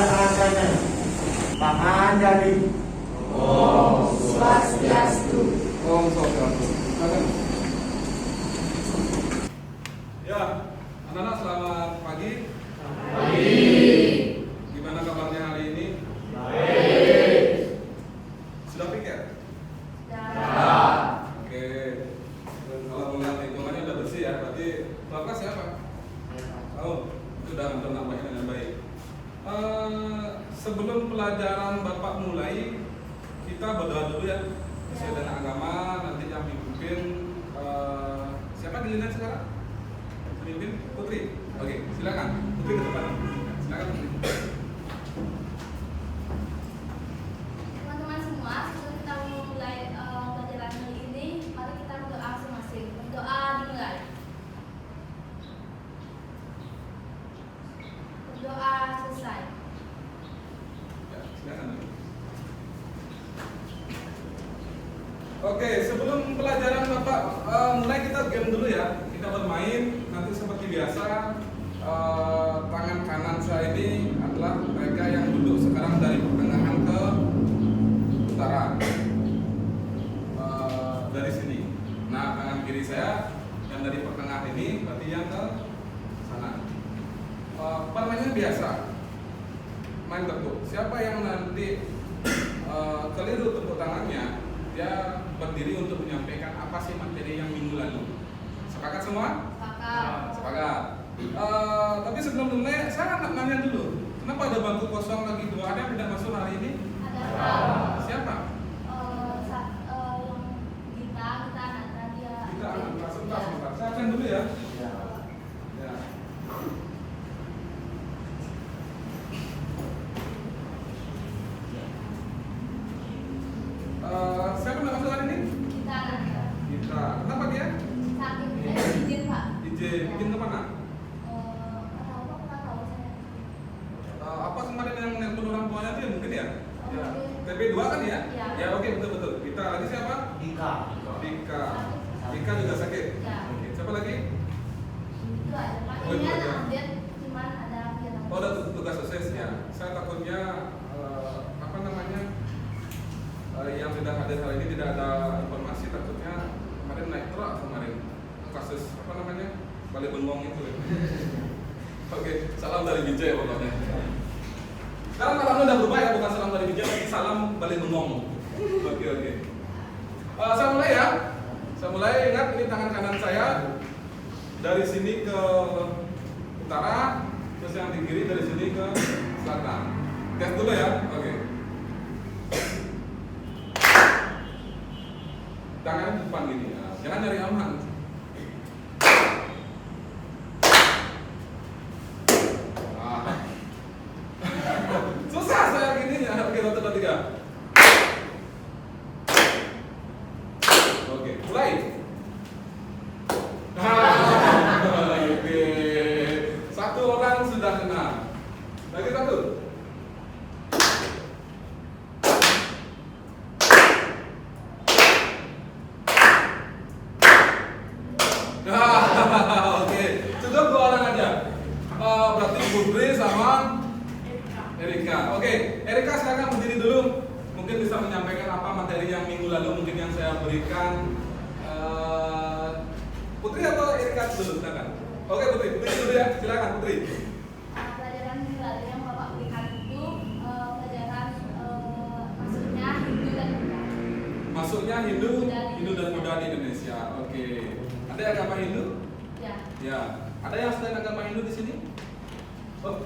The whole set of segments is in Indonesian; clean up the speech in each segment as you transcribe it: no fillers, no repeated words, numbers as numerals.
Asana. Tangan jadi. Om Swastiastu. Om Swastiastu. Ya, anak-anak selamat pagi. Pagi. Gimana kabarnya hari ini? Baik. Sudah pikir? Sudah. Oke. Dan kalau melihat hitungannya udah bersih ya, berarti kelas siapa? Oh, sudah nambahin dengan baik. Sebelum pelajaran Bapak mulai, kita berdoa dulu ya. Sesuai dengan agama, nanti yang dipimpin siapa giliran sekarang? Pemimpin Putri. Oke, silakan. Putri ke depan. Silakan Putri. Teman-teman semua, sebelum kita memulai pelajaran kali ini, mari kita berdoa masing-masing. Berdoa dimulai. Berdoa selesai. Ya, silakan. Oke, sebelum pelajaran Bapak mulai, kita game dulu ya. Kita bermain. Nanti seperti biasa, tangan kanan saya ini adalah mereka yang duduk sekarang dari pertengahan ke utara, dari sini. Nah, tangan kiri saya yang dari pertengahan ini berarti yang ke sana. Permainannya biasa, main tepuk. Siapa yang nanti keliru tepuk tangannya, dia berdiri untuk menyampaikan apa sih materi yang minggu lalu. Sepakat semua? Sepakat. Sepakat. Tapi sebelum mulai, saya akan nanya dulu. Kenapa ada bangku kosong lagi dua? Ada yang tidak masuk hari ini? Ada Siapa? yang kita ada dia. Kita akan sebentar. Saya akan dulu ya. Ya. Siapa yang masuk hari ini? Kita ada. Kita. Kenapa dia? Sakit. Izin Pak. Izin kemana? Pernah tahu saya. Apa kemarin yang nelpon orang tuanya itu ya mungkin ya? Ya. TP2 kan ya? Ya. Ya, oke, betul. Kita lagi siapa? Dika. Dika juga sakit. Ya. Oke, siapa lagi? Itu ada Pak. Oh, itu Ini ada aja. update, cuman ada kegiatan. Oh, ada tugas khusus ya. Saya takutnya apa namanya, yang sudah hadir hari ini tidak ada informasi. Takutnya kemarin naik truk kemarin kasus apa namanya, Bali Bengong itu. Oke, salam dari Bijay pokoknya. Sekarang salamnya udah berubah ya, bukan salam dari Bijay, tapi salam Bali Bengong. Oke. Saya mulai ya. Saya mulai, ingat ini tangan kanan saya dari sini ke utara, terus yang di kiri dari sini ke selatan. Gas dulu ya. Oke. Tangan depan gini ya. Jangan nyari aman. Susah saya gini ya. Oke, 1, 2, 3. Oke, mulai. Oke. Satu orang sudah kena. Lagi satu. Oke, cukup 2 orang aja. Berarti Putri sama Erika. Oke, Erika silakan berdiri dulu. Mungkin bisa menyampaikan apa materi yang minggu lalu mungkin yang saya berikan. Putri atau Erika dulu silakan. Oke, Putri dulu ya. Silakan Putri. Pelajaran lalu yang Bapak berikan itu pelajaran maksudnya Hindu dan Buddha. Masuknya Hindu dan Buddha di Indonesia. Oke. Ada agama Hindu? Ya. Ya. Ada yang selain agama Hindu di sini? Oh.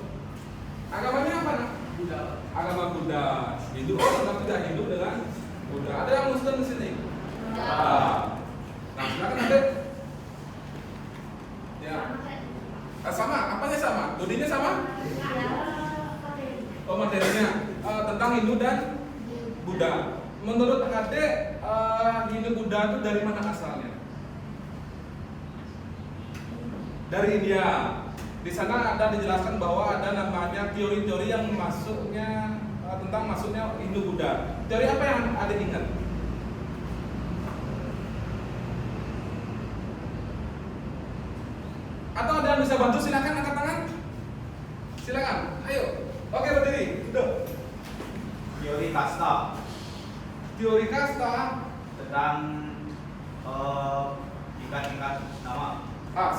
Agamanya apa? Nak? Buddha. Agama Buddha. Hindu. Oh, agama Buddha Hindu dengan Buddha. Ada yang Muslim di sini? Ya. Nah, silakan Adek. Ya. Sama. Apanya sama? Dodinya sama? Oh, materinya tentang Hindu dan Buddha. Menurut Adek, Hindu Buddha itu dari mana asalnya? Dari India. Di sana ada dijelaskan bahwa ada namanya teori-teori yang masuknya tentang masuknya Hindu Buddha. Teori apa yang ada ingat? Atau ada yang bisa bantu? Silakan angkat tangan. Silakan. Ayo. Oke, berdiri. Teori kasta. tentang tingkat-tingkat nama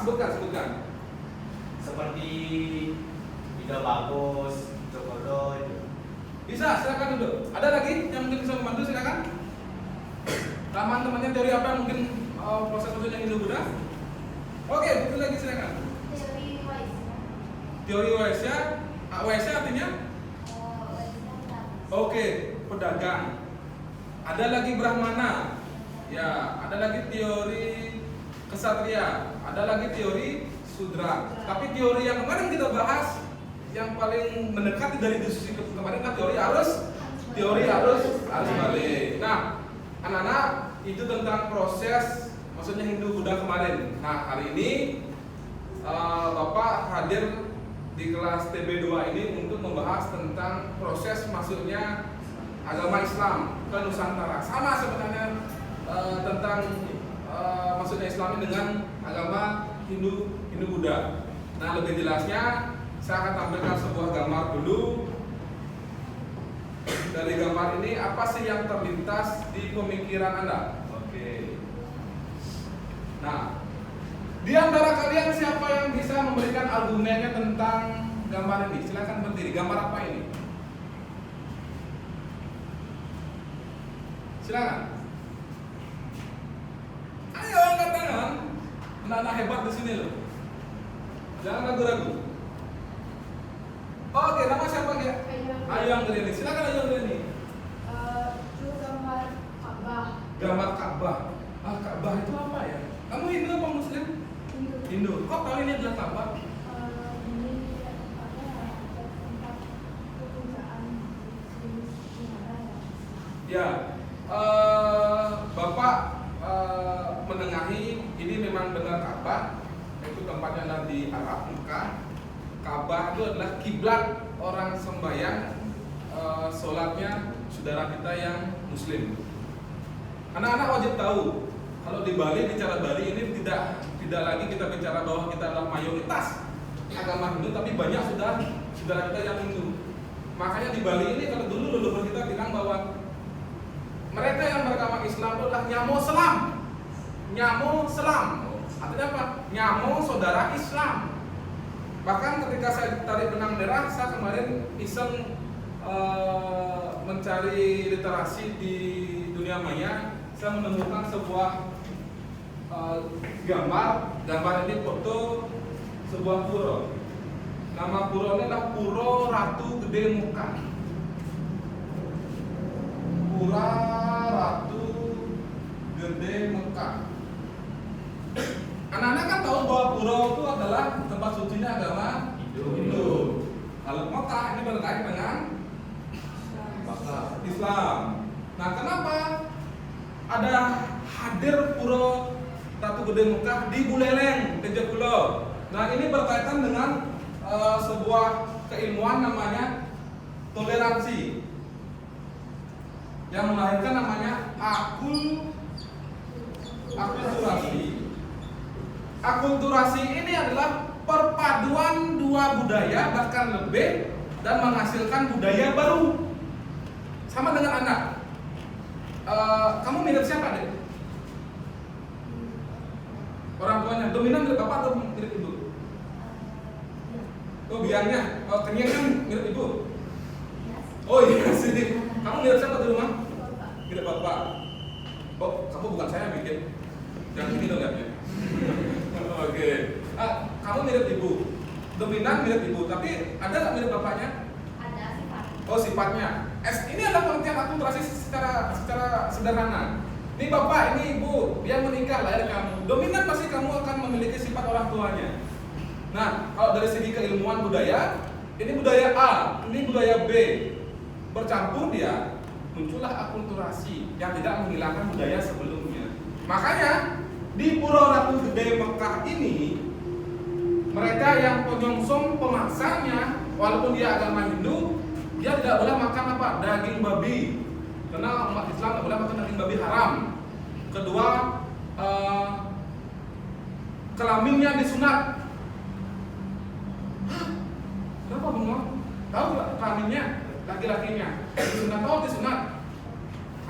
Sebutkan. seperti Ida Bagus, Jokodo itu. Bisa, silakan duduk. Ada lagi yang mungkin bisa membantu, silakan. Teman-temannya teori apa yang mungkin proses maksudnya Hindu-Buddha? Oke, betul lagi, silakan. Teori Waisya. Teori Waisya. Waisya artinya? Waisya. Oke, pedagang. Ada lagi Brahmana. Ya, ada lagi teori Kesatria. Ada lagi teori Sudra. Tapi teori yang kemarin kita bahas yang paling mendekati dari diskusi kemarin kan teori arus balik. Nah, anak-anak itu tentang proses maksudnya Hindu-Buddha kemarin. Nah, hari ini Bapak hadir di kelas TB2 ini untuk membahas tentang proses masuknya agama Islam ke Nusantara. Sama sebenarnya tentang masuknya Islam dengan agama Hindu-Buddha. Nah, lebih jelasnya saya akan tampilkan sebuah gambar dulu. Dari gambar ini apa sih yang terlintas di pemikiran Anda? Oke. Nah, di antara kalian siapa yang bisa memberikan argumennya tentang gambar ini? Silakan berdiri. Gambar apa ini? Silakan. Ayo angkat tangan. Anak-anak hebat di sini loh. Jangan ragu-ragu. Oke, nama siapa ya? Ayo Anggrini. Silakan Ayo Anggrini. Itu gambar Ka'bah. Gambar Ka'bah. Ka'bah itu apa ya? Kamu Hindu apa Muslim? Hindu. Kok tahu ini adalah Ka'bah? Ini tempatnya tempat pemujaan Ya, Bapak menengahi ini memang benar Ka'bah. Itu tempatnya ada di Arab, Mekah. Ka'bah itu adalah kiblat orang sembahyang sholatnya saudara kita yang Muslim. Anak-anak wajib tahu kalau di Bali, bicara Bali ini tidak lagi kita bicara bahwa kita adalah mayoritas agama Hindu, tapi banyak sudah saudara kita yang Hindu. Makanya di Bali ini kalau dulu leluhur kita bilang bahwa mereka yang beragama Islam itu adalah nyamo selam. Nyamo selam. Artinya apa? Nyamo saudara Islam. Bahkan ketika saya tarik benang merah, saya kemarin iseng mencari literasi di dunia maya, saya menemukan sebuah gambar ini foto sebuah pura. Nama pura ini adalah Pura Ratu Gede Muka. Pura Ratu Gede Muka. Anak-anak kan tahu bahwa pura itu adalah tempat sucinya agama Hindu. Kalau Mekah ini berkait dengan Islam. Nah, kenapa ada hadir pura Ratu Gede Mekah di Buleleng, Tejokulo? Nah, ini berkaitan dengan sebuah keilmuan namanya toleransi yang melahirkan namanya akulturasi. Akulturasi ini adalah perpaduan dua budaya bahkan lebih dan menghasilkan budaya baru. Sama dengan Anda. Kamu mirip siapa, Dek? Orang tuanya dominan mirip bapak atau mirip ibu? Oh, biangnya, kenyangnya mirip ibu. Oh iya sih. Kamu mirip siapa di rumah? Mirip bapak. Oh, kamu bukan saya yang bikin. Jangan gini dong lihatnya. Oke. Kamu mirip ibu. Dominan mirip ibu, tapi ada nggak mirip bapaknya? Ada sifat. Oh, sifatnya. Ini adalah pengertian akulturasi secara sederhana. Ini bapak, ini ibu, dia menikah lahir kamu. Dominan pasti kamu akan memiliki sifat orang tuanya. Nah, kalau dari segi keilmuan budaya, ini budaya A, ini budaya B. Bercampur dia, muncullah akulturasi yang tidak menghilangkan budaya sebelumnya. Makanya di Pura Ratu Gede Mekah ini, mereka yang penyongsong pemaksanya, walaupun dia agama Hindu, dia tidak boleh makan apa? Daging babi. Karena umat Islam tidak boleh makan daging babi, haram. Kedua, kelaminnya disunat. Kenapa bengong? Tahu nggak kelaminnya? Laki-lakinya disunat. Oh, disunat.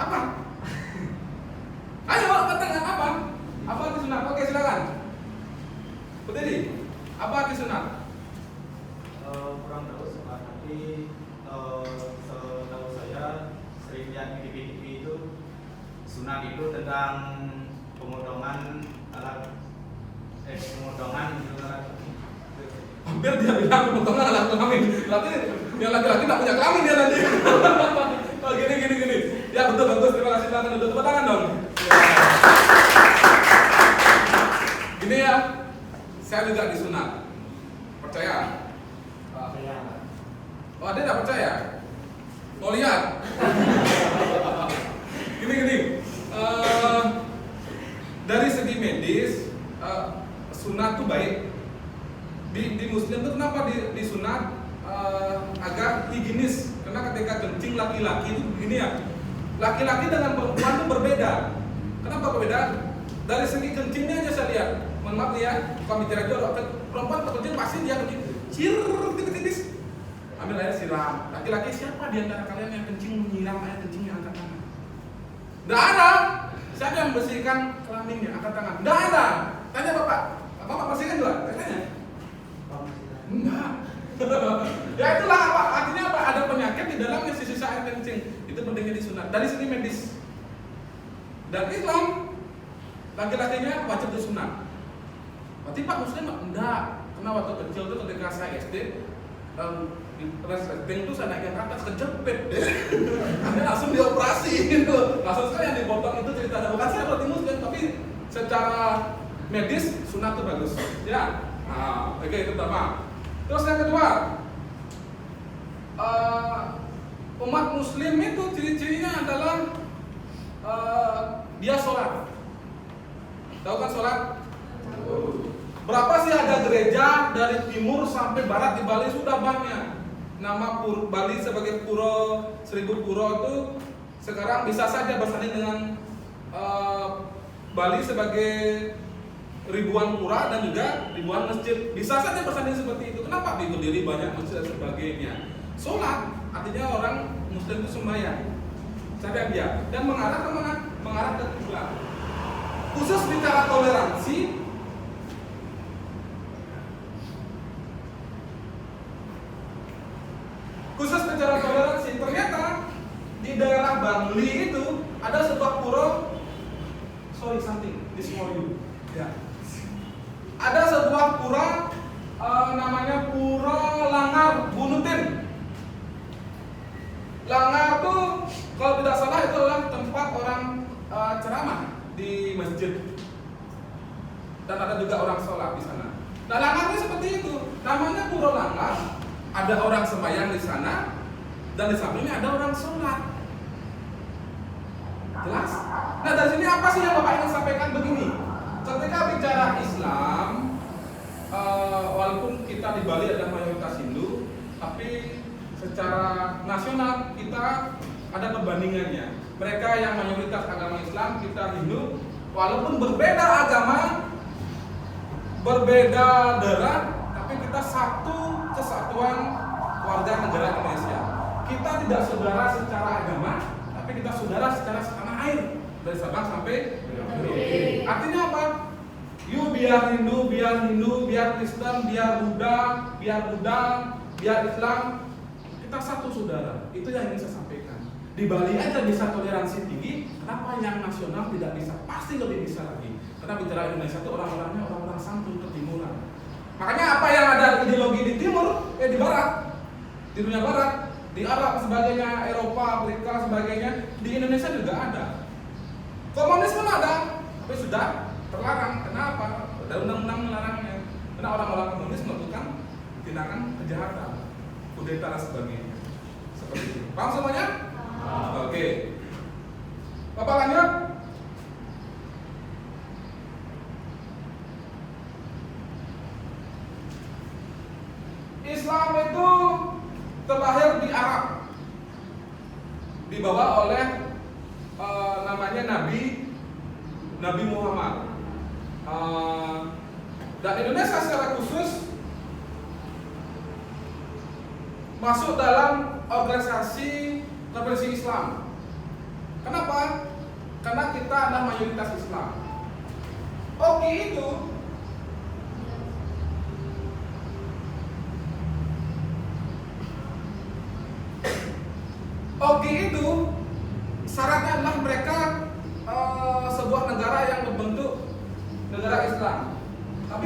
Apa? Apa arti sunat? Kurang tahu soal, tapi setahu saya sering lihat di TV itu sunat itu tentang pemotongan Hampir dia bilang pemotongan alat kelamin. Berarti yang laki-laki tidak punya kelamin dia nanti. Oh, gini. Ya betul. Terima kasih, silakan duduk, tepuk tangan dong. Gini ya, saya juga disunat. Percaya? Oh, ada tidak percaya? Mau lihat? Gini. Dari segi medis, sunat itu baik. Di Muslim itu kenapa disunat agar higienis? Karena ketika kencing laki-laki itu begini ya. Laki-laki dengan perempuan itu berbeda. Kenapa berbeda? Dari segi kencingnya aja saya lihat. Mohon maaf nih ya, kalau bicara jorok, perempuan kencing pasti dia kencing titis. Ambil air siram. Laki-laki siapa di antara kalian yang kencing menyiram air kencingnya, angkat tangan? Nggak ada. Siapa yang membersihkan kelaminnya, angkat tangan? Nggak ada. Tanya bapak. Bapak bersihkan juga? Tanya. Enggak. Ya itulah apa? Artinya apa? Ada penyakit di dalamnya sisa air kencing. Itu pentingnya disunat. Dari segi medis. Dan Islam laki-lakinya wajib disunat. Berarti Pak Muslim enggak. Karena waktu kecil itu ketika saya SD resleting itu saya naik ke atas kejepit deh. Akhirnya langsung dioperasi gitu. Langsung saya yang dipotong itu cerita ada bukan saya berarti Muslim, tapi secara medis sunat itu bagus. Ya. Nah, oke, itu pertama. Terus yang kedua, umat Muslim itu ciri-cirinya adalah dia sholat. Tahu kan sholat? Berapa sih ada gereja dari timur sampai barat di Bali sudah banyak. Nama Bali sebagai puro, 1000 puro itu sekarang bisa saja bersanding dengan Bali sebagai ribuan pura dan juga ribuan masjid. Bisa saja bersanding seperti itu. Kenapa berdiri banyak masjid dan sebagainya? Sholat artinya orang Muslim itu sembahyang. Sadar dia dan mengarah ke mana? Mengarah ke kiblat. Khusus bicara toleransi, ternyata di daerah Bangli itu ada sebuah pura. Sorry, something this for you. Ya. Ada sebuah pura namanya Pura Langar Bunutin. Langar tuh kalau tidak salah itu adalah tempat orang ceramah di masjid. Dan ada juga orang sholat di sana. Nah, Langarnya seperti itu. Namanya Pura Langar. Ada orang sembahyang di sana dan di sampingnya ada orang sholat. Jelas? Nah, dari sini apa sih yang Bapak ingin sampaikan begini? Ketika bicara Islam, walaupun kita di Bali ada mayoritas Hindu, tapi secara nasional kita ada perbandingannya. Mereka yang mayoritas agama Islam, kita Hindu, walaupun berbeda agama, berbeda darah, tapi kita satu kesatuan warga negara Indonesia. Kita tidak saudara secara agama, tapi kita saudara secara tanah air, dari Sabang sampai Merauke. Artinya apa? You biar Hindu, biar Kristen, biar Buddha, biar Islam, kita satu saudara. Itu yang ingin saya sampaikan. Di Bali aja bisa toleransi tinggi, kenapa yang nasional tidak bisa? Pasti lebih bisa lagi. Karena bicara Indonesia itu orang-orangnya orang-orang santun ketimuran. Makanya apa yang ada ideologi di timur, di barat, di dunia barat, di Arab sebagainya, Eropa, Afrika sebagainya, di Indonesia juga ada. Komunis pun ada, tapi sudah terlarang. Kenapa? Ada undang-undang melarangnya. Karena orang-orang komunis melakukan tindakan kejahatan, kudeta dan sebagainya. Seperti itu. Paham semuanya? Oke. Bapak lanjut. Islam itu terlahir di Arab, dibawa oleh namanya Nabi Muhammad. Dan Indonesia secara khusus masuk dalam organisasi konferensi Islam. Kenapa? Karena kita adalah mayoritas Islam. OKI itu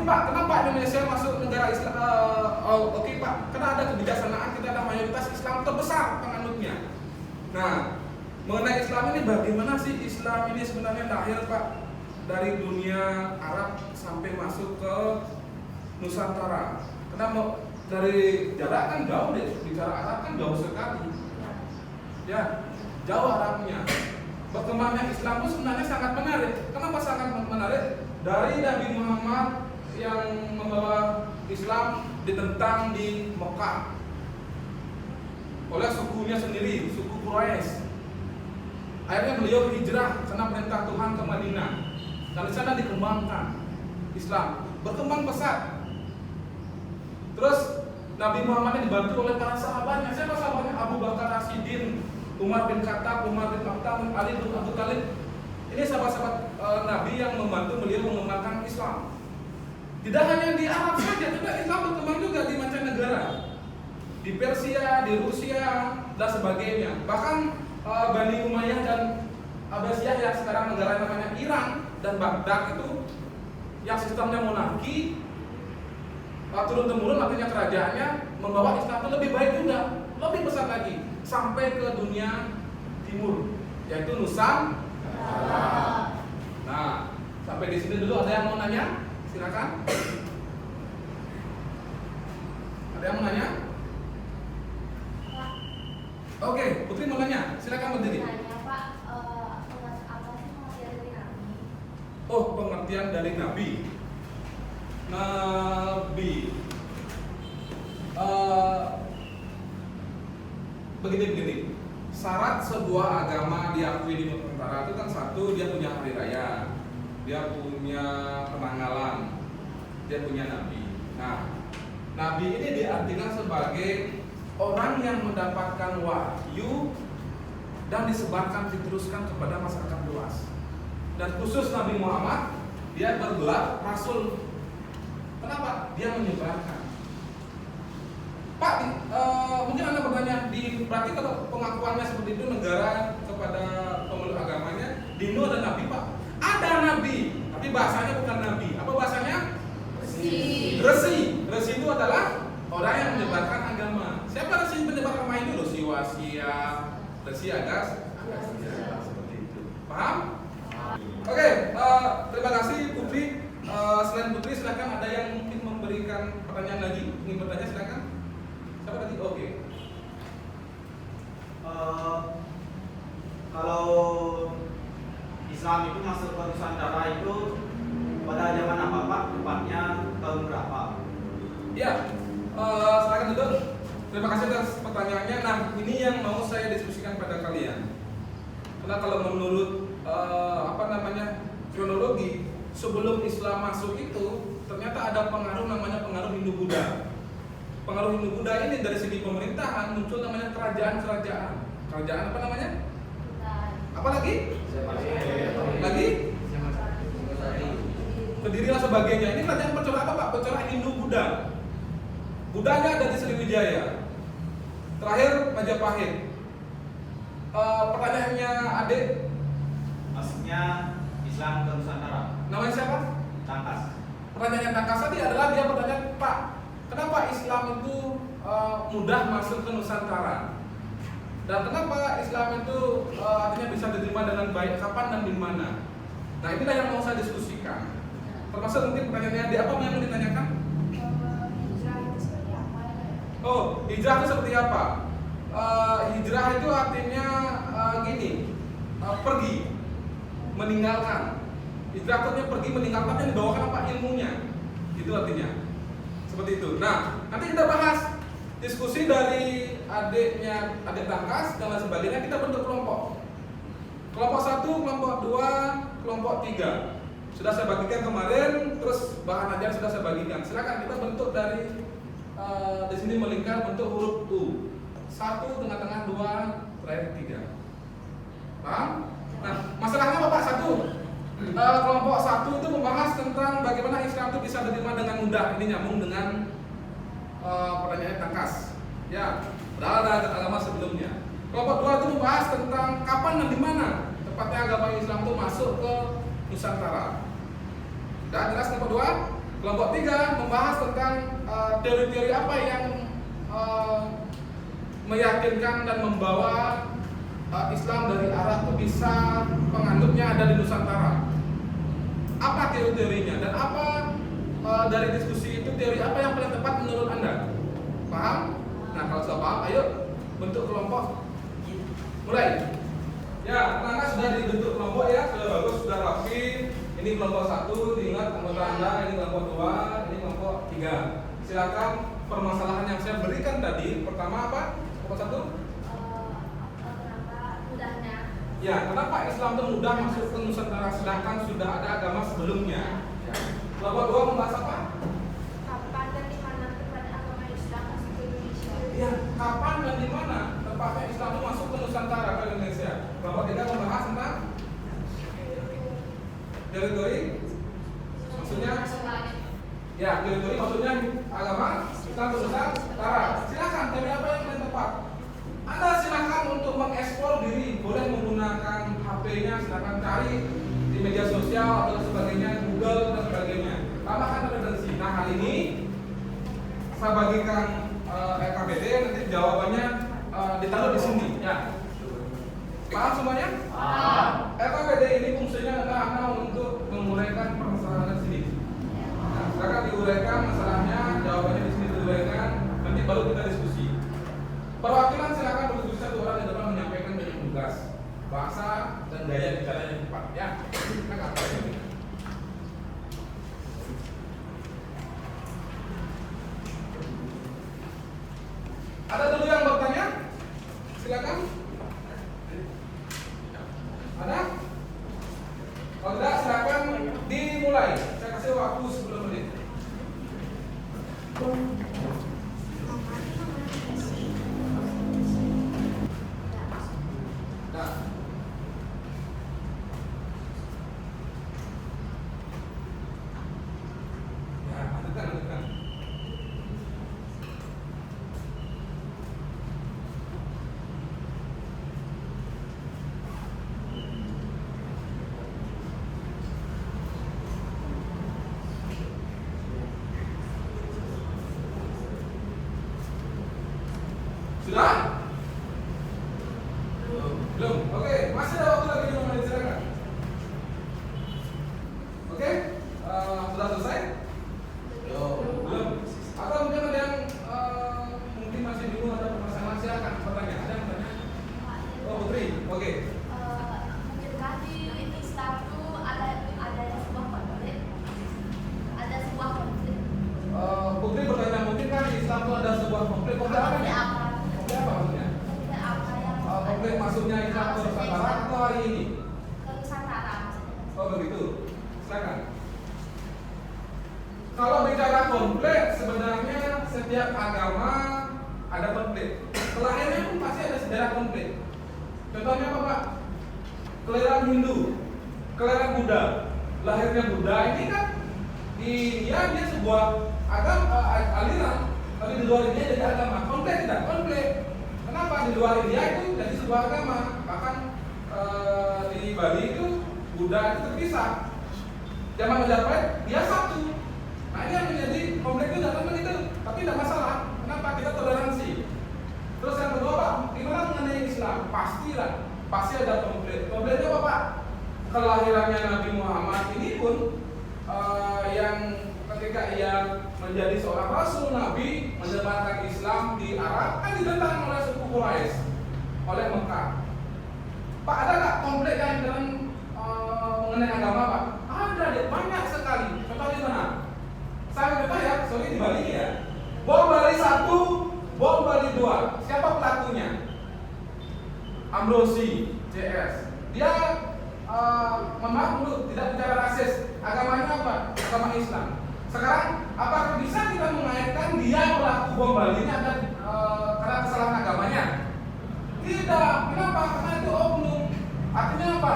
Pak, kenapa Indonesia masuk negara Islam? Oke Pak, karena ada kebijaksanaan, kita ada mayoritas Islam terbesar penganutnya. Nah, mengenai Islam ini bagaimana sih Islam ini sebenarnya lahir Pak dari dunia Arab sampai masuk ke Nusantara? Karena dari jarak kan jauh deh, bicara Arab kan jauh sekali. Ya, jauh Arabnya. Berkembangnya Islam itu sebenarnya sangat menarik. Kenapa sangat menarik? Dari Nabi Muhammad yang membawa Islam ditentang di Mekah oleh sukunya sendiri, suku Quraisy. Akhirnya beliau hijrah karena perintah Tuhan ke Madinah. Dan di sana dikembangkan Islam, berkembang pesat. Terus Nabi Muhammad ini dibantu oleh para sahabatnya. Siapa sahabatnya? Abu Bakar Rasidin, Umar bin Khattab, Umar bin Khattab, Ali bin Abi Thalib. Ini sahabat-sahabat Nabi yang membantu beliau mengembangkan Islam. Tidak hanya di Arab saja, juga Islam berkembang juga di mancanegara, di Persia, di Rusia, dan sebagainya. Bahkan Bani Umayyah dan Abbasiyah yang sekarang negara namanya Iran dan Baghdad itu, yang sistemnya monarki, turun temurun artinya kerajaannya membawa Islam itu lebih baik juga, lebih besar lagi sampai ke dunia timur, yaitu Nusantara. Nah, sampai di sini dulu. Ada yang mau nanya? Silakan. Ada yang mau nanya? Oke, Putri mau nanya. Silakan berdiri. Nanya Pak, apa sih pengertian dari Nabi? Oh, pengertian dari Nabi. Begini. Syarat sebuah agama diakui di Nusantara itu kan satu, dia punya hari raya, dia punya penanggalan, dia punya nabi. Nah, nabi ini diartikan sebagai orang yang mendapatkan wahyu dan disebarkan, diteruskan kepada masyarakat luas. Dan khusus Nabi Muhammad, dia bergelar Rasul. Kenapa? Dia menyebarkan. Pak, mungkin Anda bertanya, berarti kalau pengakuannya seperti itu negara kepada pemeluk agamanya, di Nuh ada nabi Pak? Ada nabi, tapi bahasanya bukan nabi. Apa bahasanya? Resi itu adalah orang yang menyebarkan agama. Siapa resi penyebar agama itu? Resi Wasia, Resi Agasia, seperti itu. Paham? Oke, terima kasih Putri. Selain Putri, silakan ada yang mungkin memberikan pertanyaan lagi, ingin bertanya silakan. Siapa tadi? Oke. Kalau Islam itu masuk ke Nusantara itu pada zaman apa Pak? Tepatnya tahun berapa? Ya, silakan duduk. Terima kasih atas pertanyaannya. Nah, ini yang mau saya diskusikan pada kalian. Karena kalau menurut kronologi sebelum Islam masuk itu ternyata ada pengaruh namanya pengaruh Hindu-Buddha. Pengaruh Hindu-Buddha ini dari segi pemerintahan muncul namanya kerajaan-kerajaan. Kerajaan apa namanya? Apa lagi? Lagi? Berdirilah sebagainya. Ini kerajaan bercorak apa Pak? Bercorak Hindu-Buddha. Buddhanya ada di Sriwijaya. Terakhir Majapahit. Pertanyaannya adik, Maksudnya Islam ke Nusantara. namanya siapa? Tangkas. Pertanyaan yang tangkas tadi adalah dia bertanya, Pak, kenapa Islam itu mudah masuk ke Nusantara? Dan kenapa Islam itu artinya bisa diterima dengan baik, kapan dan di mana? Nah, inilah yang mau saya diskusikan. Termasuk mungkin pertanyaannya di apa yang mau ditanyakan? Hijrah itu seperti apa ya? Oh, hijrah itu seperti apa? Hijrah itu artinya pergi, meninggalkan. Hijrah itu artinya pergi, meninggalkan, yang dibawakan apa? Ilmunya. Itu artinya. Seperti itu. Nah, nanti kita bahas diskusi dari adik tangkas dan lain sebagainya. Kita bentuk kelompok. Kelompok 1, kelompok 2, kelompok 3. Sudah saya bagikan kemarin, terus bahan ajar sudah saya bagikan. Silakan kita bentuk dari di sini melingkar bentuk huruf U. 1, tengah-tengah, 2, terakhir 3. Paham? Nah, masalahnya apa Pak? 1. Kelompok 1 itu membahas tentang bagaimana Islam itu bisa diterima dengan mudah. Ini nyambung dengan pertanyaan tangkas. Ya, padahal ada agama sebelumnya. Kelompok 2 itu membahas tentang kapan dan di mana tepatnya agama Islam itu masuk ke Nusantara. Sudah jelas kelompok 2? Kelompok 3 membahas tentang teori-teori apa yang meyakinkan dan membawa Islam dari Arab itu bisa penganutnya ada di Nusantara. Apa teori-teorinya dan apa dari diskusi itu teori apa yang paling tepat menurut Anda? Paham? Nah, kalau sudah paham, ayo bentuk kelompok. Mulai. Ya, anak-anak sudah dibentuk kelompok ya, sudah bagus, sudah rapi. Ini kelompok 1, diingat anggota Anda, ini kelompok 2, ini kelompok 3. Silakan permasalahan yang saya berikan tadi. Pertama apa? Kelompok 1? Kenapa mudahnya? Ya, kenapa Islam itu mudah masuk ke Nusantara sedangkan sudah ada agama sebelumnya? Ya. Kelompok 2 membahas apa? Kapan dan di mana tepatnya agama Islam masuk ke Indonesia? Ya, kapan dan di mana tepatnya Islam itu masuk ke Nusantara, ke Indonesia? Kelompok 3 membahas tentang teori-teori. Maksudnya? Ya, teori-teori maksudnya agama Islam ke Nusantara. Silakan, teori apa yang paling tepat? Anda silakan untuk mengekspor diri, boleh menggunakan HP-nya, silakan cari di media sosial atau sebagainya, Google dan sebagainya. Tambahkan referensi. Nah, hal ini saya bagikan RKBD, nanti jawabannya ditaruh di sini. Ya, paham semuanya? Paham. RKBD ini fungsinya adalah untuk menguraikan permasalahan sini. Nah, silakan diuraikan masalahnya, jawabannya di sini diuraikan, nanti baru kita diskusi. Perwakilan silakan berdiskusi satu orang yang dapat menyampaikan dengan tugas, bahasa dan gaya bicara yang tepat. Ya, kita akan ada dulu yang bertanya? Silakan. Ada? Kalau tidak silakan dimulai. Saya kasih waktu 10 menit. Nah. Ya, lanjutkan. Sudah? Belum? Oke, masih ada waktu lagi 5 menit, silakan. Oke? Sudah selesai? Belum? Atau mungkin ada yang mungkin masih bingung ada permasalahan, silakan bertanya. Ada yang bertanya? Oh, Putri, oke. Mungkinkah di Islam itu ada sebuah konflik? Ada sebuah konflik. Putri bertanya, mungkin kan di Islam itu ada sebuah konflik. Konflik apa nih? Konflik apa maksudnya? Konflik apa yang Konflik maksudnya Islam ke Nusantara atau hari ini? ke Nusantara maksudnya. Oh begitu, silakan. Kalau bicara konflik, sebenarnya setiap agama ada konflik. Kelahirnya pun pasti ada sejarah konflik. Contohnya apa Pak? Kelahiran Hindu, kelahiran Buddha. Lahirnya Buddha ini kan di India dia sebuah agama, aliran, tapi di luar India jadi agama. Konflik tidak? Konflik. Kenapa? Di luar India itu jadi sebuah agama. Bahkan di Bali itu Buddha itu terpisah. Zaman Majapahit dia satu. Nah ini yang menjadi konflik itu dalam itu, tapi tidak masalah. Kenapa? Kita toleransi. Terus yang kedua Pak, gimana mengenai Islam? Pastilah, pasti ada konflik. Konfliknya apa Pak? Kelahirannya Nabi Muhammad ini pun yang ketika ia menjadi seorang Rasul Nabi menyebarkan Islam di Arab kan ditentang oleh suku Quraisy, oleh Mekah. Pak ada nggak konflik yang dalam mengenai agama Pak? Ada, banyak sekali. Contoh di mana? Saya contoh ya, sorry di Bali ya. Bom Bali 1, bom Bali 2. Siapa pelakunya? Ambrosi CS. Dia dulu tidak bicara rasis. Agamanya apa? Agama Islam. Sekarang apakah bisa kita mengaitkan dia pelaku bom Bali ini ada karena kesalahan agamanya? Tidak. Kenapa? Karena itu oknum. Artinya apa?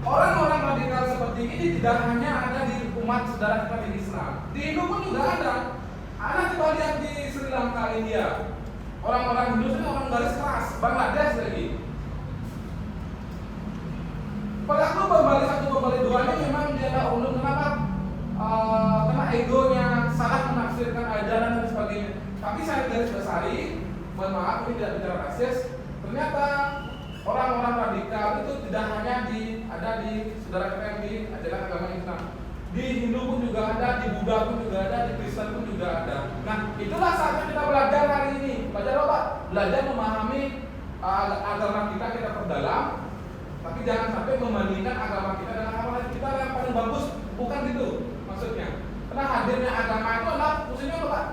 Orang-orang radikal seperti ini tidak hanya ada di umat saudara kita di Islam. Di Hindu pun juga ada. Anak kita lihat di Sri Lanka, India. Orang-orang Hindu itu orang garis keras. Bangladesh lagi. Pelaku bom Bali 1, bom Bali 2 ini memang dia ada oknum. Kenapa? Karena egonya Tapi saya garis bawahi, mohon maaf ini tidak bicara rasis. Ternyata orang-orang radikal itu tidak hanya ada di saudara kita yang di ajaran agama Islam. Di Hindu pun juga ada, di Buddha pun juga ada, di Kristen pun juga ada. Nah, itulah saatnya kita belajar hari ini. Belajar apa? Belajar memahami agama kita perdalam. Tapi jangan sampai membandingkan agama kita dengan agama kita yang paling bagus. Bukan gitu maksudnya. Karena hadirnya agama itu adalah maksudnya apa, Pak?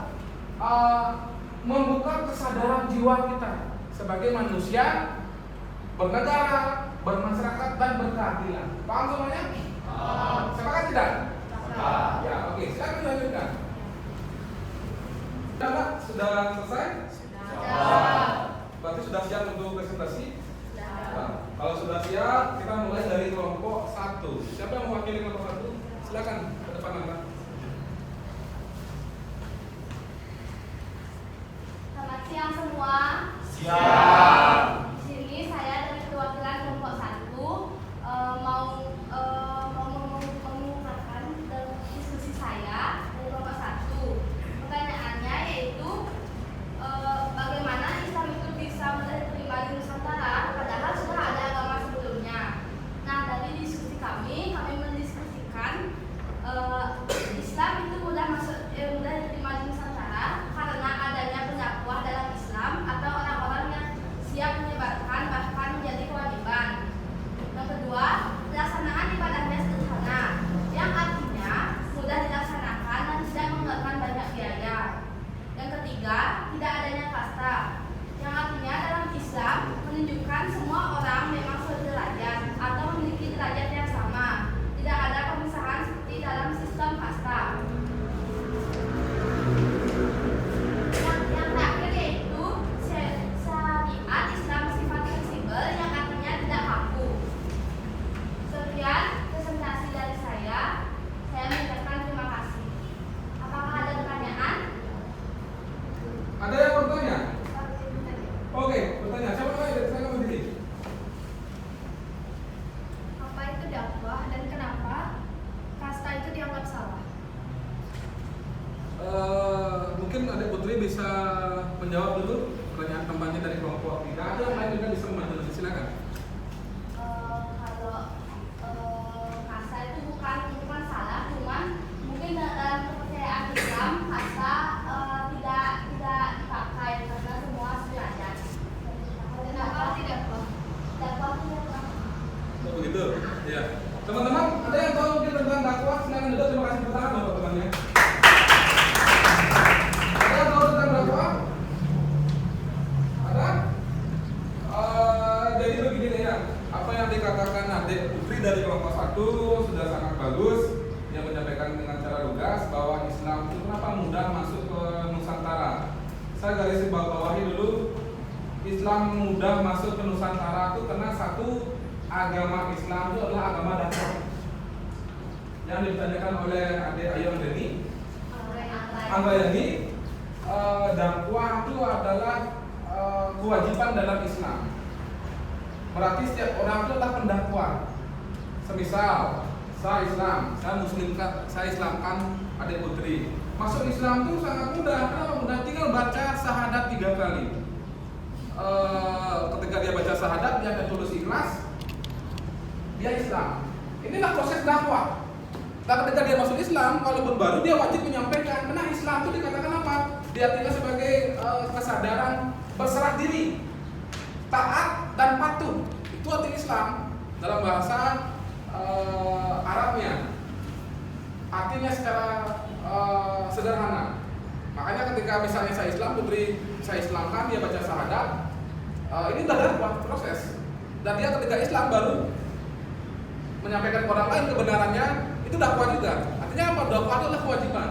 Membuka kesadaran jiwa kita sebagai manusia, bernegara, bermasyarakat, dan berkeadilan. Paham semuanya? Sepakat tidak? Ya, oke. Silakan dilanjutkan. Sudah, Pak? Sudah selesai? Berarti sudah siap untuk presentasi? Nah, kalau sudah siap, kita mulai dari kelompok 1. Siapa yang mewakili kelompok 1? Silakan ke depan, Anda. Selamat siang semua. Siap. Di sini saya dari perwakilan kelompok 1 mau mengungkapkan diskusi saya dari kelompok 1. Pertanyaannya yaitu bagaimana Islam itu bisa diterima di Nusantara padahal sudah ada agama sebelumnya. Nah, dari diskusi kami mendiskusikan Islam itu mudah diterima di Nusantara karena adanya pendakwah dalam Islam atau orang-orang yang siap menyebarkan bahkan menjadi kewajiban. Yang kedua, pelaksanaan ibadahnya sederhana, yang artinya mudah dilaksanakan dan tidak mengeluarkan banyak biaya. Yang ketiga, tidak adanya kasta, yang artinya dalam Islam menunjukkan semua orang memang sederajat atau memiliki derajat yang sama. Tidak ada pemisahan seperti dalam sistem kasta. Yang terakhir yaitu syariat Islam bersifat fleksibel, yang artinya tidak kaku. Sekian presentasi dari saya. Saya mengucapkan terima kasih. Apakah ada pertanyaan? Ada yang bertanya? Oke, bertanya. Siapa namanya? Saya berdiri. Apa itu dakwah dan kenapa kasta itu dianggap salah? Mungkin Adik Putri bisa menjawab dulu pertanyaan tempatnya dari kelompok 3. Ada yang lain juga bisa membantu. Silakan. Kalau kasta itu bukan salah, cuman mungkin dalam kepercayaan Islam kasta tidak dipakai karena semua sederajat. Kenapa tidak? Dakwah tidak. Oh, begitu. Ya. Teman-teman, ada yang tahu mungkin tentang dakwah? Silakan dulu. Terima kasih pertanyaan Bapak temannya. Ada yang tahu tentang dakwah? Ada? Jadi begini deh ya. Apa yang dikatakan Adik Putri dari kelompok 1 sudah sangat bagus. Dia menyampaikan dengan cara lugas bahwa Islam itu kenapa mudah masuk ke Nusantara. Saya garis bawahi dulu. Islam mudah masuk ke Nusantara itu karena satu, agama Islam itu adalah agama dakwah. Yang ditanyakan oleh Adik Ayu Andeni, Angrayani, dakwah itu adalah kewajiban dalam Islam. Berarti setiap orang itu adalah pendakwah. Semisal saya Islam, saya Islamkan Adik Putri. Masuk Islam itu sangat mudah. Kenapa mudah? Tinggal baca syahadat 3 kali. Ketika dia baca syahadat, dia akan tulus ikhlas, dia Islam. Inilah proses dakwah. Dan ketika dia masuk Islam, walaupun baru, dia wajib menyampaikan. Karena Islam itu dikatakan apa? Diartikan sebagai kesadaran berserah diri, taat dan patuh. Itu arti Islam dalam bahasa Arabnya. Artinya secara sederhana. Makanya ketika misalnya saya Islam, Putri saya Islamkan, dia baca syahadat, ini udah dakwah proses. Dan dia ketika Islam baru menyampaikan ke orang lain kebenarannya, itu dakwah juga. Artinya apa? Dakwah itu adalah kewajiban.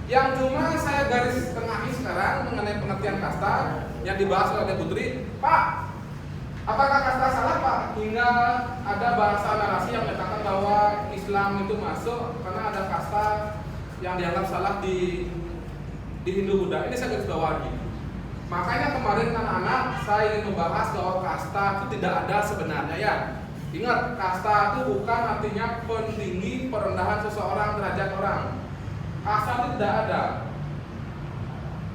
Yang cuma saya garis tengahi sekarang mengenai pengertian kasta yang dibahas oleh Putri. Pak, apakah kasta salah, Pak? Hingga ada bahasa narasi yang menyatakan bahwa Islam itu masuk karena ada kasta yang dianggap salah di Hindu Buddha. Ini saya garis bawahi. Makanya kemarin anak-anak saya ingin membahas bahwa kasta itu tidak ada sebenarnya ya. Ingat, kasta itu bukan artinya pentinggi perendahan seseorang derajat orang. Kasta itu tidak ada.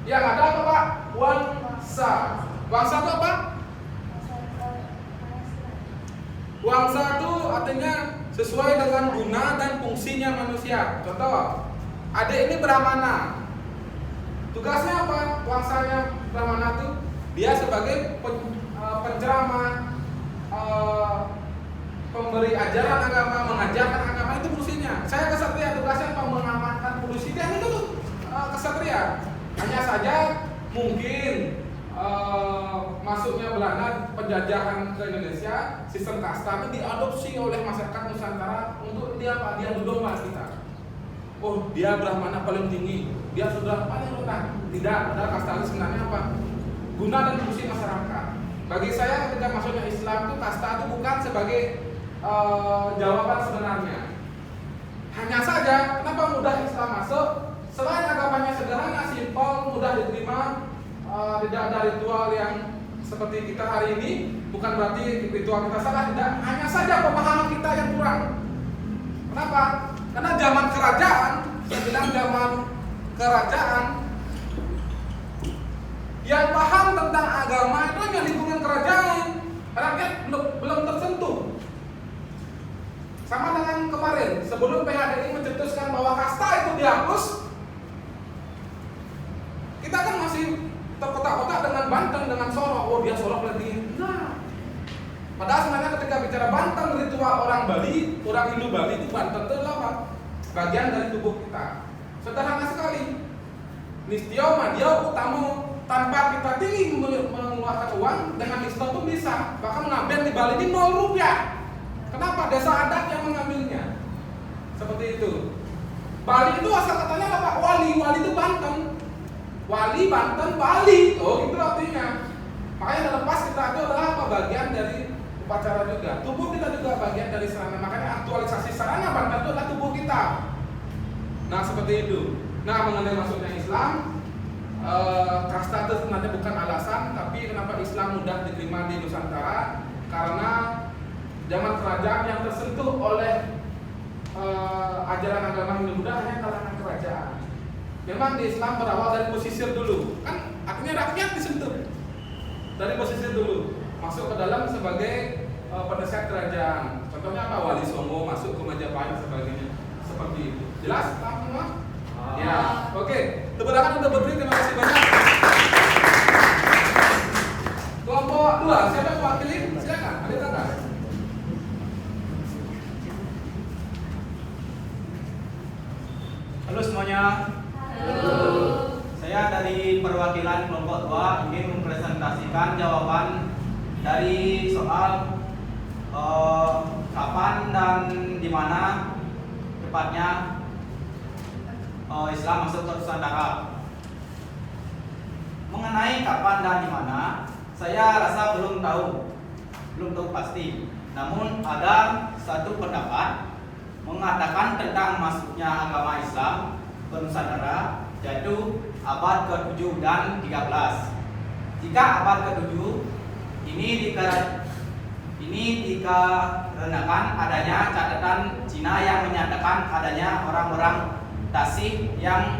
Yang ada apa Pak? Wangsa. Wangsa itu apa? Wangsa itu artinya sesuai dengan guna dan fungsinya manusia. Contoh, adik ini Brahmana. Tugasnya apa? Wangsanya Brahmana itu dia sebagai penceramah, pemberi ajaran agama, mengajarkan agama, itu fungsinya. Saya kesatria, tugasnya apa? Mengamankan polusi. Dan itu kesatria. Hanya saja mungkin masuknya Belanda, penjajahan ke Indonesia, sistem kasta itu diadopsi oleh masyarakat Nusantara untuk dia apa? Dia domba kita. Oh, dia Brahmana paling tinggi, dia sudah paling rendah. Tidak, padahal kasta itu sebenarnya apa? Guna dan fungsi masyarakat. Bagi saya ketika masuknya Islam itu kasta itu bukan sebagai jawaban sebenarnya. Hanya saja kenapa mudah Islam masuk? Selain agamanya sederhana, simpel, mudah diterima, tidak ada ritual yang seperti kita hari ini. Bukan berarti ritual kita salah, tidak. Hanya saja pemahaman kita yang kurang. Kenapa? Karena zaman kerajaan, saya bilang zaman kerajaan, yang paham tentang agama itu hanya lingkungan kerajaan. Rakyat belum tersentuh. Sama dengan kemarin, sebelum PHDI mencetuskan bahwa kasta itu dihapus, kita kan masih terkotak-kotak dengan Banten, dengan Solo. Oh, dia Solo paling tinggi. Nah, padahal sebenarnya ketika bicara Banten, ritual orang Bali, orang Hindu Bali itu Banten itu apa? Bagian dari tubuh kita. Sederhana sekali. Nistio, Madio, Utamo, tanpa kita tinggi mengeluarkan uang, dengan Islam pun bisa. Bahkan ngaben di Bali ini 0 rupiah. Kenapa? Desa adat yang mengambilnya. Seperti itu. Bali itu asal katanya apa? Wali. Wali itu Banten. Wali, Banten, Bali. Oh, itu artinya. Makanya dalam pas kita itu adalah apa? Bagian dari upacara juga. Tubuh kita juga bagian dari sarana. Makanya aktualisasi sarana Banten itu adalah tubuh kita. Nah, seperti itu. Nah, mengenai masuknya Islam, kasta itu sebenarnya bukan alasan, tapi kenapa Islam mudah diterima di Nusantara? Karena zaman kerajaan yang tersentuh oleh ajaran agama Hindu Buddha hanya kalangan kerajaan. Memang di Islam berawal dari pesisir dulu, kan artinya rakyat disentuh dari pesisir dulu, masuk ke dalam sebagai penasihat kerajaan. Contohnya apa? Wali Songo masuk ke Majapahit dan sebagainya. Seperti itu. Jelas? Paham semua? Ya. Oke. Tepuk tangan untuk berdiri. Terima kasih banyak. Kelompok 2, siapa yang mewakili? Silakan. Ada tanda. Halo semuanya. Halo. Saya dari perwakilan kelompok 2 ingin mempresentasikan jawaban dari soal kapan dan di mana tepatnya Islam masuk ke Nusantara. Mengenai kapan dan di mana, saya rasa belum tahu pasti. Namun ada satu pendapat mengatakan tentang masuknya agama Islam ke Nusantara, yaitu abad ke-7 dan 13. Jika abad ke-7 ini dikarenakan adanya catatan Cina yang menyatakan adanya orang-orang Tasik yang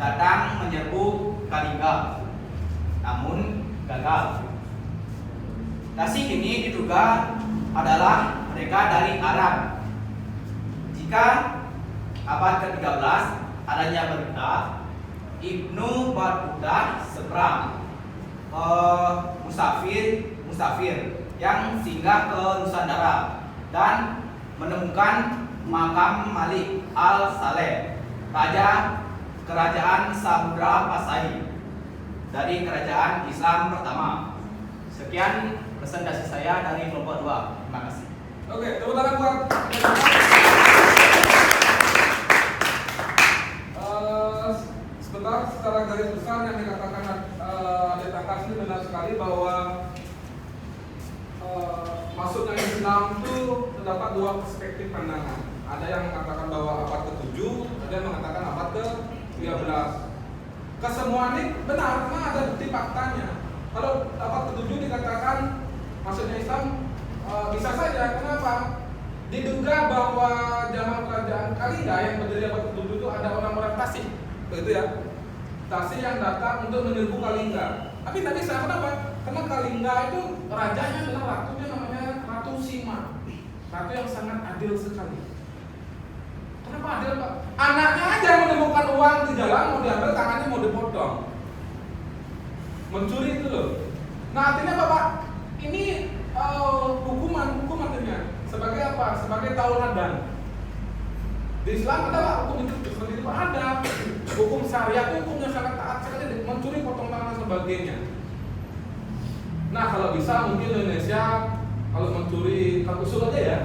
datang menyerbu Kalingga, namun gagal. Tasik ini diduga adalah mereka dari Arab. Jika abad ke-13 adanya berita Ibnu Battuta seberang musafir yang singgah ke Nusantara dan menemukan makam Malik Al-Saleh, raja kerajaan Samudra Pasai dari kerajaan Islam pertama. Sekian presentasi saya dari kelompok 2. Terima kasih. Oke, tepuk tangan buat. Sebentar, secara garis besar yang dikatakan Adik Takas ini benar sekali bahwa masuknya Islam itu terdapat 2 perspektif pandangan. Ada yang mengatakan bahwa abad ke-7, ada yang mengatakan abad ke-13. Kesemua ini benar, karena ada bukti faktanya. Kalau abad ke-7 dikatakan masuknya Islam, bisa saja. Kenapa? Diduga bahwa zaman kerajaan Kalingga yang berdiri abad ke-7 itu ada orang-orang Tasik, begitu ya. Tasih yang datang untuk menyerbu Kalingga. Tapi tidak bisa, kenapa? Karena Kalingga itu rajanya adalah ratunya namanya Ratu Sima, ratu yang sangat adil sekali. Kenapa adil, Pak? Anaknya aja menemukan uang di jalan, mau diambil, tangannya mau dipotong. Mencuri itu loh. Nah artinya apa, Pak? Ini hukum artinya sebagai apa? Sebagai tauladan. Di Islam ada hukum itu seperti itu, ada hukum syariat, hukumnya sangat taat sekali, mencuri, potong tangan dan sebagainya. Nah kalau bisa mungkin Indonesia kalau mencuri, kalau usul aja ya,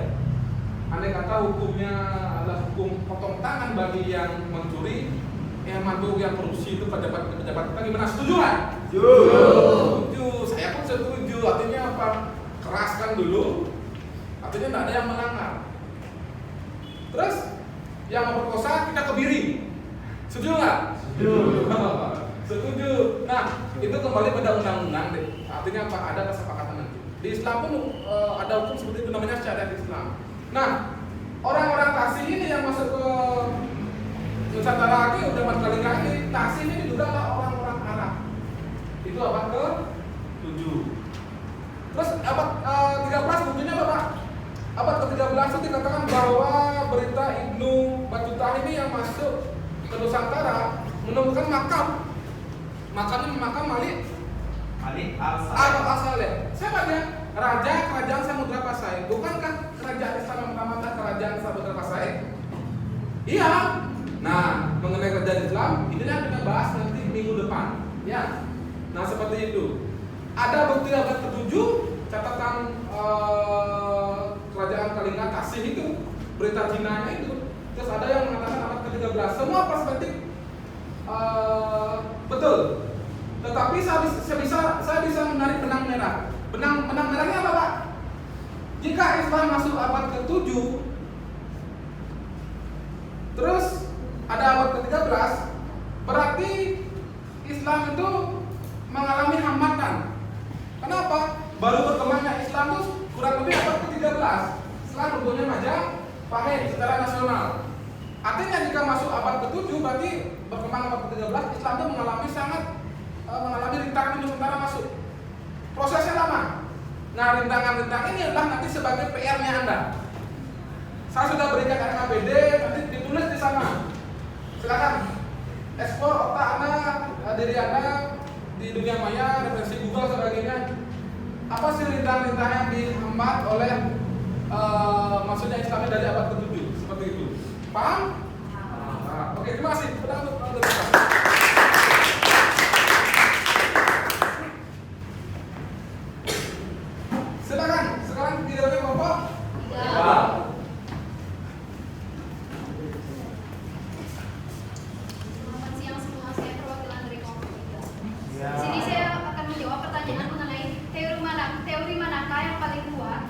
andai kata hukumnya adalah hukum potong tangan bagi yang mencuri, yang mantu yang korupsi itu pejabat kita gimana? Setuju nggak? Setuju. Saya pun setuju. Artinya apa? Keraskan dulu. Artinya tidak ada yang melanggar. Terus yang memperkosa kita kebiri. Setuju nggak? Setuju. Nah itu kembali pada undang-undang deh. Artinya apa? Ada kesepakatan nanti. Di Islam pun ada hukum seperti itu, namanya syariat Islam. Nah orang-orang Tasih ini yang masuk ke Nusantara ini udah Kalingga ini, Tasih ini juga adalah orang-orang Arab. Itu abad ke-7. Terus abad 13 buktinya apa, Pak? Abad ke-13 itu dikatakan bahwa berita Ibnu Battuta ini yang masuk ke Nusantara menemukan makam. Makam Malik Al-Saleh. Siapa dia? Raja Kerajaan Samudra Pasai. Bukankah kerajaan Islam yang pertama Kerajaan Samudra Pasai? Iya. Nah, mengenai kerajaan Islam, ini yang kita bahas nanti minggu depan. Ya. Nah, seperti itu. Ada bukti abad ke-7, catatan kerajaan Kalingga Tasih itu, berita Cina itu. Terus ada yang mengatakan abad ke-13. Semua perspektif betul. Tetapi saya bisa menarik benang merah. Benang merahnya apa, Pak? Jika Islam masuk abad ke-7, terus ada abad ke-13, berarti Islam itu mengalami hambatan. Kenapa? Baru berkembangnya Islam itu kurang lebih abad ke-13 setelah runtuhnya Majapahit secara nasional. Artinya jika masuk abad ke-7 berarti berkembang abad ke-13, Islam itu mengalami rintangan di Nusantara masuk. Prosesnya lama. Nah, rintangan-rintangan ini adalah nanti sebagai PR-nya Anda. Saya sudah berikan RKPD, nanti ditulis di sana. Silakan ekspor otak Anda, diri Anda di dunia maya, referensi Google sebagainya. Apa sih rintangan-rintangan yang dihambat oleh maksudnya Islamnya dari abad ke-7 seperti itu? Paham? Oke, terima kasih. Silakan, sekarang gilirannya Bapak. Selamat siang semua, saya perwakilan dari kelompok 3. Di sini saya akan menjawab pertanyaan mengenai teori manakah yang paling kuat.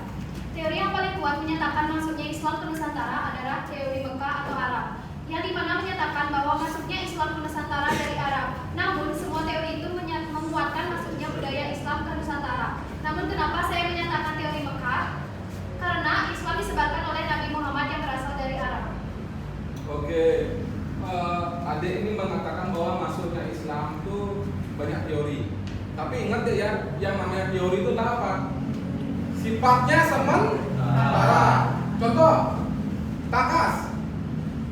Teori yang paling kuat menyatakan masuknya Islam ke Nusantara adalah teori Mekah atau Arab, yang dimana menyatakan bahwa masuknya Islam ke Nusantara dari Arab. Namun semua teori itu menguatkan masuknya budaya Islam ke Nusantara. Namun kenapa saya menyatakan teori Mekah? Karena Islam disebarkan oleh Nabi Muhammad yang berasal dari Arab. Oke, adik ini mengatakan bahwa masuknya Islam itu banyak teori. Tapi ingat deh ya, yang namanya teori itu apa? Sifatnya sementara. Contoh, Takas,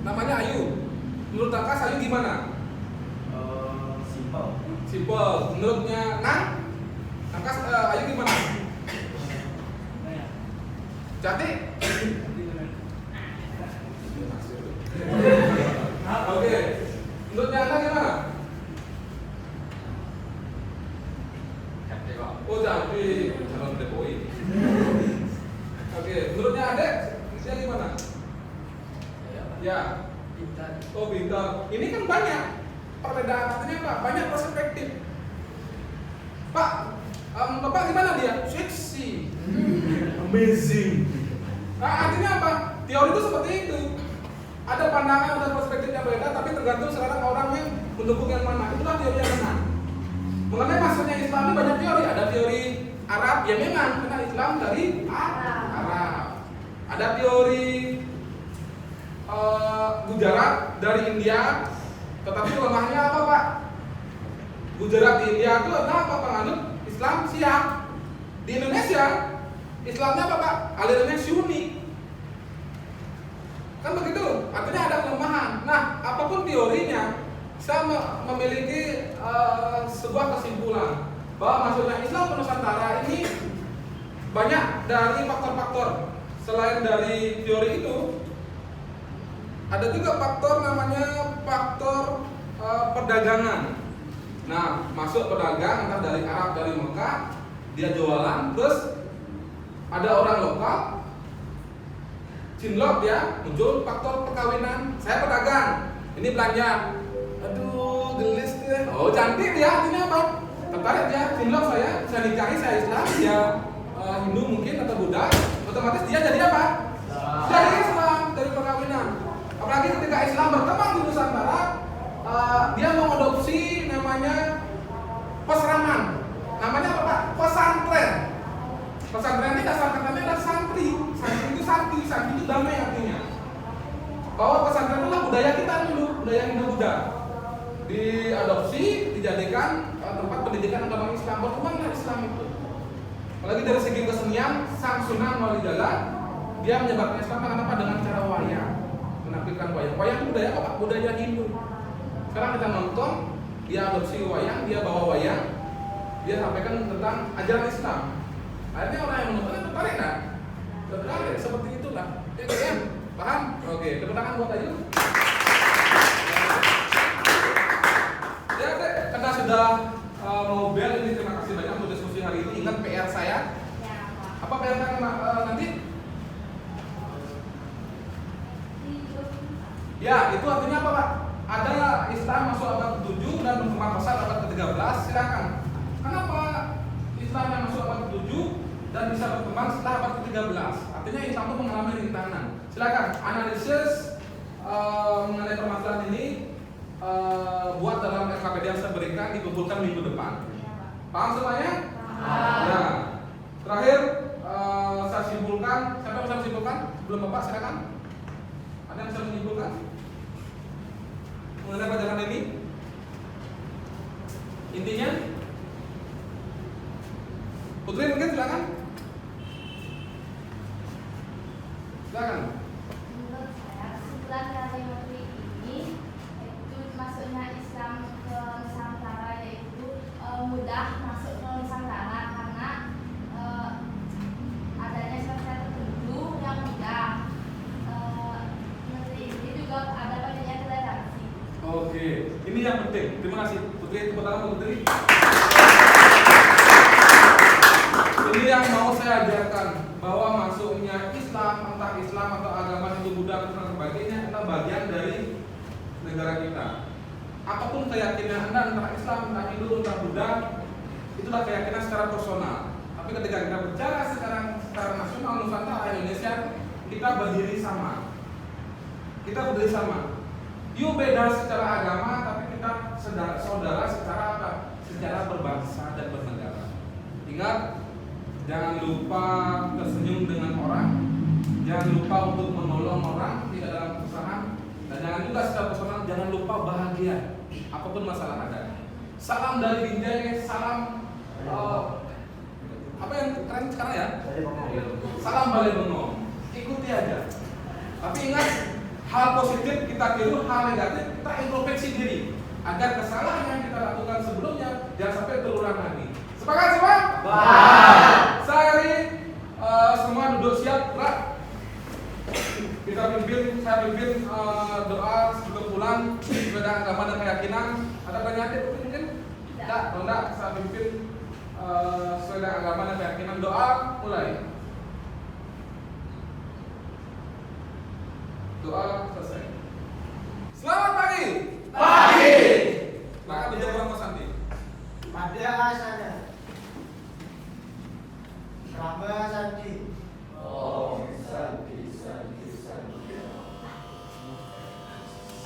namanya Ayu. Menurut Takas, Ayu gimana? Simpel. Menurutnya Takas, Ayu gimana? Cantik. Oke. Menurutnya Anda gimana? Oh, cantik. Calon playboy. Oke, menurutnya Adek, dia gimana? Ya. Oh, pintar. Ini kan banyak perbedaan, artinya Pak, banyak perspektif. Pak, Bapak gimana dia? Seksi. Amazing. Nah, artinya apa? Teori itu seperti itu. Ada pandangan, ada perspektif yang berbeda, tapi tergantung sekarang orang yang mendukung yang mana. Itulah teori yang benar. Mengenai masuknya Islam ini banyak teori. Ada teori Arab, ya memang karena Islam dari Arab. Ada teori Gujarat dari India, tetapi lemahnya apa, Pak? Gujarat di India itu adalah apa? Penganut Islam Syiah. Di Indonesia Islamnya apa Pak? Alirannya Sunni. Kan begitu, artinya ada kelemahan. Nah, apapun teorinya, saya memiliki sebuah kesimpulan bahwa masuknya Islam ke Nusantara ini banyak dari faktor-faktor. Selain dari teori itu, ada juga faktor namanya faktor perdagangan. Nah, masuk pedagang entah dari Arab, dari Mekah, dia jualan, terus ada orang lokal, cinlok dia, muncul faktor perkawinan. Saya pedagang, ini belanja, aduh gelis dia, oh cantik dia, artinya apa? Tertarik dia, cinlok saya nikahi, saya Islam, dia Hindu mungkin atau Buddha, otomatis dia jadi apa? Jadi Islam, dari perkawinan. Apalagi ketika Islam berkembang di Nusantara, dia mengadopsi namanya peseraman. Namanya apa Pak? Pesantren. Pesantren ini dasar katanya adalah santri. Santri itu sakti, sakti itu damai artinya. Bahwa pesantren adalah budaya kita dulu, budaya Hindu-Buddha. Diadopsi, dijadikan tempat pendidikan agama Islam. Berkembanglah Islam itu. Apalagi dari segi kesenian, Sang Sunan Walijalan, dia menyebarkan Islam kenapa? Dengan cara wayang, menampilkan wayang. Wayang itu budaya apa? Budaya Hindu. Sekarang kita nonton, dia adopsi wayang, dia bawa wayang, dia sampaikan tentang ajaran Islam. Akhirnya orang yang menontonnya tertarik nggak? Tertarik, seperti itulah. TDM, paham? Oke, tepuk tangan buat Ayu. Ya, karena sudah mau bel ini, terima kasih banyak untuk diskusi hari ini. Ingat PR saya. Ya, Pak. Apa PR saya nanti? Ya, itu artinya apa Pak? Ada Islam masuk abad ke-7 dan berkembang pesat abad ke-13. Silakan. Kenapa Islam yang masuk abad ke-7 dan bisa berkembang setelah abad ke-13? Artinya Islam itu mengalami rintangan. Silakan analisis mengenai permasalahan ini buat dalam SKPD yang saya berikan, dikumpulkan minggu depan. Paham semuanya? Ya. Terakhir saya simpulkan. Siapa yang bisa menyimpulkan? Sebelum Bapak silakan. Ada yang bisa menyimpulkan mengenai pelajaran ini? Intinya, Putri mungkin silakan. Silakan. Menurut saya, kesimpulan dari materi ini itu masuknya Islam ke Nusantara yaitu mudah masuk ke Nusantara karena adanya syarat tertentu yang mudah. Materi ini juga ada banyaknya toleransi. Oke, ini yang penting. Terima kasih Putri, tepuk tangan untuk Putri. Ini yang mau saya ajarkan, bahwa masuknya Islam, entah Islam atau agama Hindu, Buddha dan sebagainya adalah bagian dari negara kita. Apapun keyakinan Anda, entah Islam, entah Hindu, entah Buddha, itulah keyakinan secara personal. Tapi ketika kita bicara sekarang secara nasional Nusantara Indonesia, kita berdiri sama. Kita berdiri sama. Yuk beda secara agama, tapi kita saudara secara apa? Secara berbangsa dan bernegara. Ingat, jangan lupa tersenyum dengan orang, jangan lupa untuk menolong orang tidak dalam kesusahan, dan jangan juga secara personal jangan lupa bahagia apapun masalah ada. Salam dari Binjai, salam apa yang keren sekarang ya? Salam Balai Bengong. Ikuti aja. Tapi ingat, hal positif kita tiru, hal negatif kita introspeksi diri agar kesalahan yang kita lakukan sebelumnya jangan sampai terulang lagi. Sepakat semua? Saya hari semua duduk siap, gerak. Saya pimpin doa sebelum pulang sesuai dengan agama dan keyakinan. Ada pertanyaan mungkin? Tidak. Kalau tidak, saya pimpin sesuai dengan agama dan keyakinan. Doa mulai. Doa selesai. Selamat pagi. Pagi. Maka menjawab Bang Santi. Pada saya Rama Santi.